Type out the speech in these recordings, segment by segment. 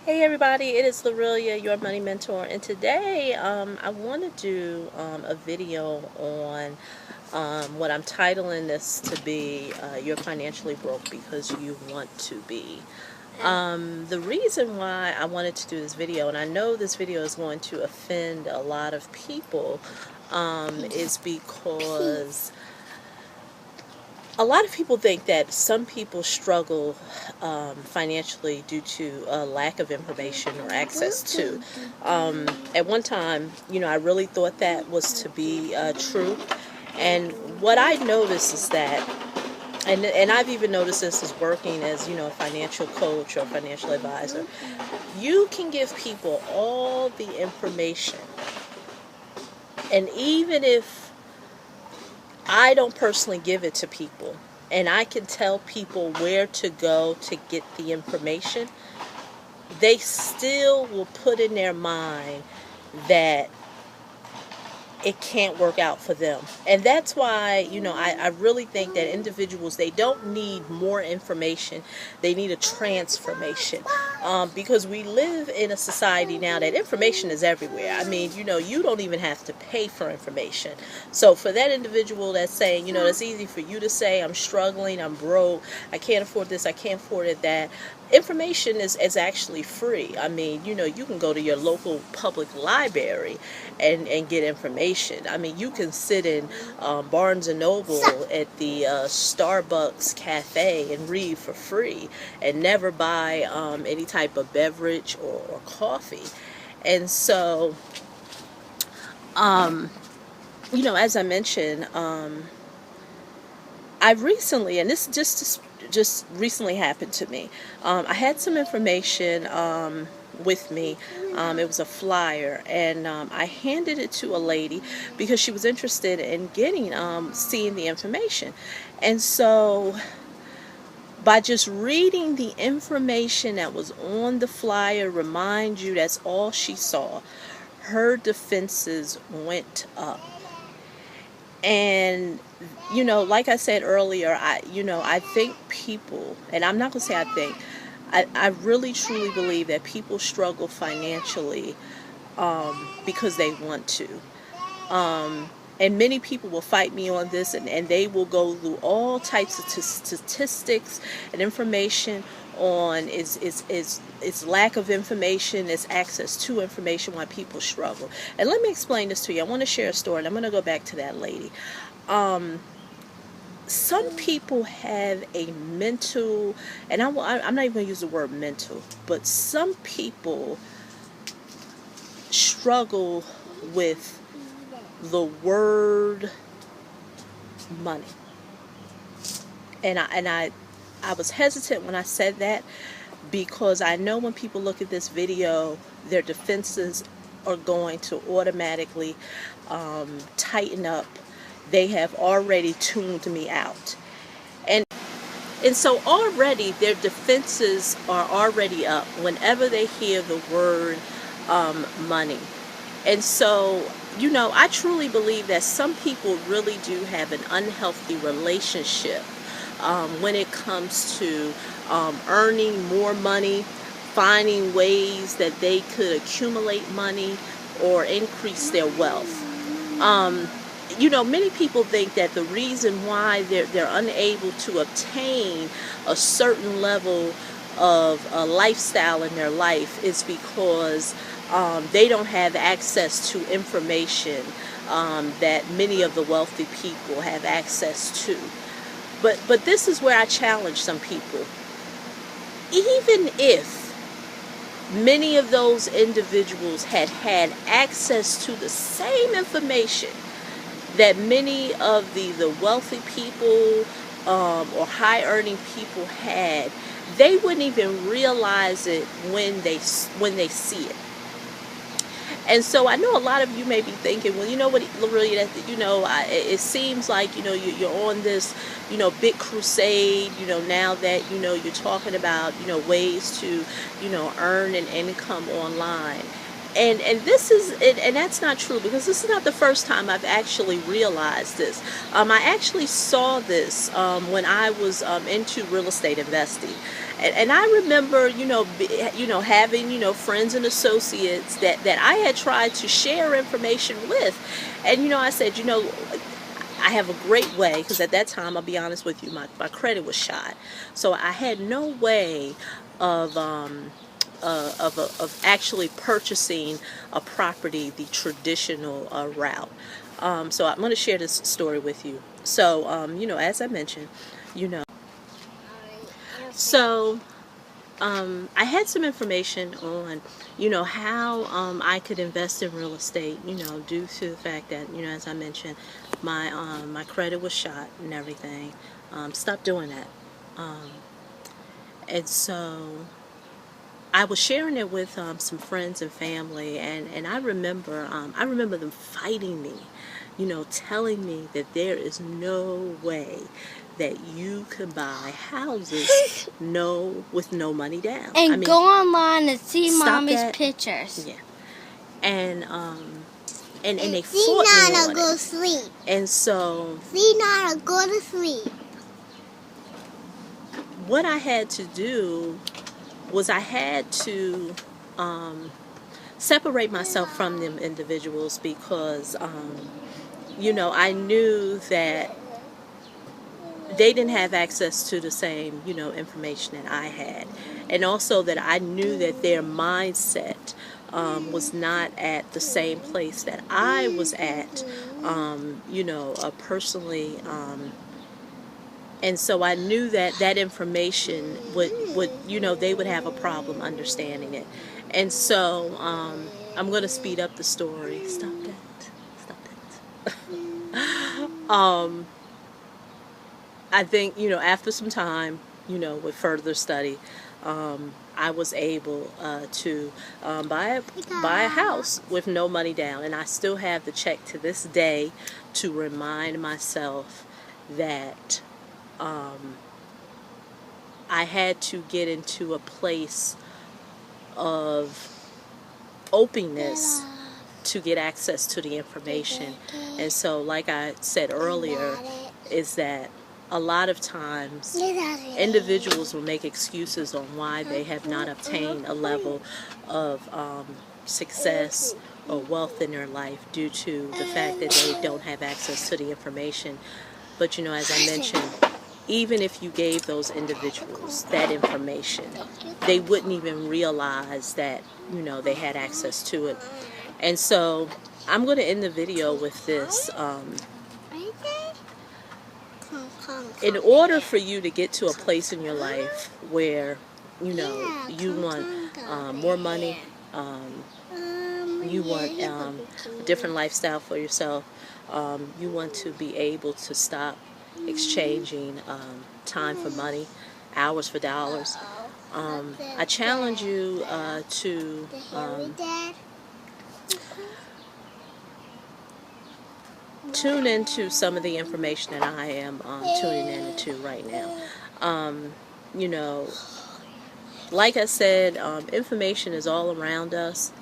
Hey everybody, it is Lorelia, your money mentor, and today I want to do a video on what I'm titling this to be You're Financially Broke Because You Want to Be. The reason why I wanted to do this video, and I know this video is going to offend a lot of people, is because a lot of people think that some people struggle financially due to a lack of information or access to. At one time, I really thought that was to be true. And what I noticed is that, and I've even noticed this as working as, a financial coach or financial advisor, you can give people all the information. And even if I don't personally give it to people, and I can tell people where to go to get the information, they still will put in their mind that it can't work out for them. And that's why, I really think that individuals, they don't need more information. They need a transformation. Because we live in a society now that information is everywhere. I mean, you don't even have to pay for information. So for that individual that's saying, it's easy for you to say, I'm struggling, I'm broke, I can't afford this, I can't afford it, that. Information is actually free. I mean, you can go to your local public library and get information. I mean, you can sit in Barnes & Noble at the Starbucks cafe and read for free and never buy any type of beverage or coffee. And so, as I mentioned, I recently, and this just recently happened to me. I had some information with me. It was a flyer, and I handed it to a lady because she was interested in seeing the information. And so, by just reading the information that was on the flyer, remind you that's all she saw, her defenses went up. And like I said earlier, I think people, and I'm not gonna say I really truly believe that people struggle financially because they want to. And many people will fight me on this, and they will go through all types of statistics and information on its lack of information, its access to information, why people struggle. And let me explain this to you. I want to share a story, and I'm going to go back to that lady. Some people have a mental, and I'm not even going to use the word mental, but some people struggle with the word money. And I was hesitant when I said that, because I know when people look at this video, their defenses are going to automatically tighten up. They have already tuned me out. And so already their defenses are already up whenever they hear the word money. And so, I truly believe that some people really do have an unhealthy relationship when it comes to earning more money, finding ways that they could accumulate money or increase their wealth. Many people think that the reason why they're unable to obtain a certain level of a lifestyle in their life is because they don't have access to information that many of the wealthy people have access to. But this is where I challenge some people. Even if many of those individuals had access to the same information that many of the wealthy people or high earning people had, they wouldn't even realize it when they see it. And so I know a lot of you may be thinking, well, you know what, Lorelia, it seems like, you're on this, big crusade, now that, you're talking about, ways to, earn an income online. And this is, and that's not true, because this is not the first time I've actually realized this. I actually saw this when I was into real estate investing. And I remember, having, friends and associates that I had tried to share information with. And, I said, I have a great way, because at that time, I'll be honest with you, my credit was shot. So I had no way of actually purchasing a property the traditional route. So I'm going to share this story with you. So, as I mentioned, so I had some information on, how I could invest in real estate, due to the fact that, as I mentioned, my credit was shot and everything. Stopped doing that. And so I was sharing it with some friends and family, and I remember them fighting me, telling me that there is no way that you can buy houses with no money down. And go online and see Mommy's that. pictures. Yeah. And they fought me on go it. Sleep. And so Nana, go to sleep. What I had to do was I had to separate myself from them individuals, because I knew that they didn't have access to the same information that I had, and also that I knew that their mindset was not at the same place that I was at, personally. And so I knew that information would they would have a problem understanding it. And so I'm going to speed up the story. Stop that. I think, after some time, with further study, I was able to buy a house with no money down. And I still have the check to this day to remind myself that I had to get into a place of openness to get access to the information. And so, like I said earlier, is that a lot of times individuals will make excuses on why they have not obtained a level of success or wealth in their life due to the fact that they don't have access to the information. But as I mentioned, even if you gave those individuals that information, they wouldn't even realize that they had access to it. And so I'm going to end the video with this. In order for you to get to a place in your life where you want more money, you want a different lifestyle for yourself, you want to be able to stop exchanging time for money, hours for dollars, I challenge you to tune into some of the information that I am tuning into right now. Like I said, information is all around us,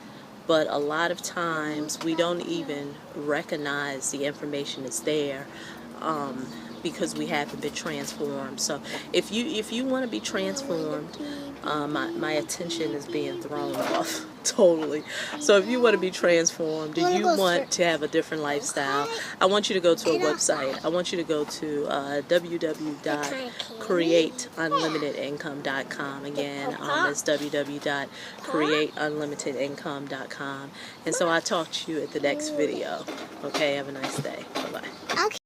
but a lot of times we don't even recognize the information is there, because we haven't been transformed. So if you want to be transformed, my attention is being thrown off totally. So if you want to be transformed, if you want to have a different lifestyle, I want you to go to a website. I want you to go to www.createunlimitedincome.com. Again, it's www.createunlimitedincome.com. And so I'll talk to you at the next video. Okay, have a nice day. Bye-bye.